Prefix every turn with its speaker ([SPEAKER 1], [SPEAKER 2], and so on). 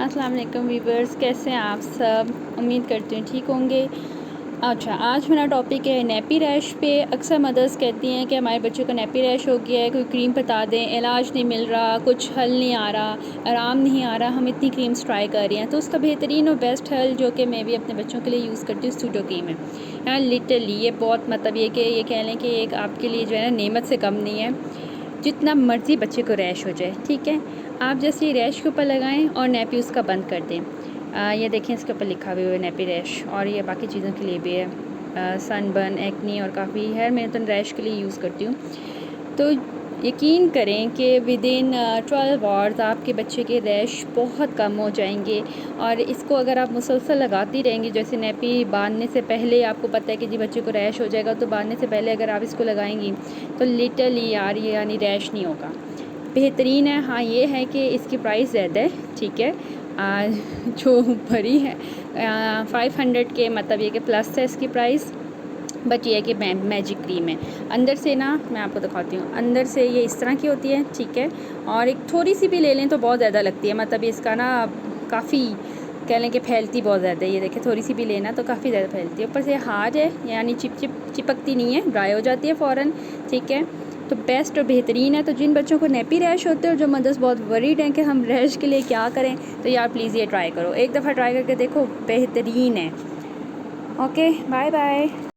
[SPEAKER 1] अस्सलाम वालेकुम व्यूवर्स, कैसे हैं आप सब। उम्मीद करती हूँ ठीक होंगे। अच्छा, आज मेरा टॉपिक है नेपी रैश पे। अक्सर मदर्स कहती हैं कि हमारे बच्चों को नेपी रैश हो गया है, कोई क्रीम बता दें, इलाज नहीं मिल रहा, कुछ हल नहीं आ रहा, आराम नहीं आ रहा, हम इतनी क्रीम्स ट्राई कर रही हैं। तो उसका बेहतरीन और बेस्ट हल जो कि मैं भी अपने बच्चों के लिए यूज़ करती हूँ, सूडो क्रीम है। यार लिटरली ये बहुत मतलब ये कह लें कि एक आपके लिए जो है ना नेमत से कम नहीं है। जितना मर्ज़ी बच्चे को रैश हो जाए, ठीक है, आप जैसे रैश के ऊपर लगाएं और नेपी उसका बंद कर दें। ये देखें, इसके ऊपर लिखा हुआ है नेपी रैश, और ये बाकी चीज़ों के लिए भी है, सनबर्न, एक्नी और काफ़ी है। मैं तो रैश के लिए यूज़ करती हूँ। तो यकीन करें कि विदिन 12 आवर्स आपके बच्चे के रैश बहुत कम हो जाएंगे। और इसको अगर आप मुसलसल लगाती रहेंगी, जैसे नेपी बांधने से पहले आपको पता है कि जी बच्चे को रैश हो जाएगा, तो बांधने से पहले अगर आप इसको लगाएंगी तो लिटरली यार ये यानी रैश नहीं होगा, बेहतरीन है। हाँ ये है कि इसकी प्राइस ज़्यादा है, ठीक है, जो भरी है 500 के, मतलब ये कि प्लस है इसकी प्राइस। बट ये है कि मैजिक क्रीम है। अंदर से ना मैं आपको दिखाती हूँ, अंदर से ये इस तरह की होती है, ठीक है, और एक थोड़ी सी भी ले लें तो बहुत ज़्यादा लगती है, मतलब इसका ना काफ़ी कह लें कि फैलती बहुत ज़्यादा है। ये देखें, थोड़ी सी भी लेना तो काफ़ी ज़्यादा फैलती है। ऊपर से हार्ड है, यानी चिपकती नहीं है, ड्राई हो जाती है फ़ौरन, ठीक है। तो बेस्ट और बेहतरीन है। तो जिन बच्चों को नेपी रैश होते हैं और जो मदर्स बहुत वरीड हैं कि हम रैश के लिए क्या करें, तो यार प्लीज़ ये ट्राई करो, एक दफ़ा ट्राई करके देखो, बेहतरीन है। Okay, bye bye.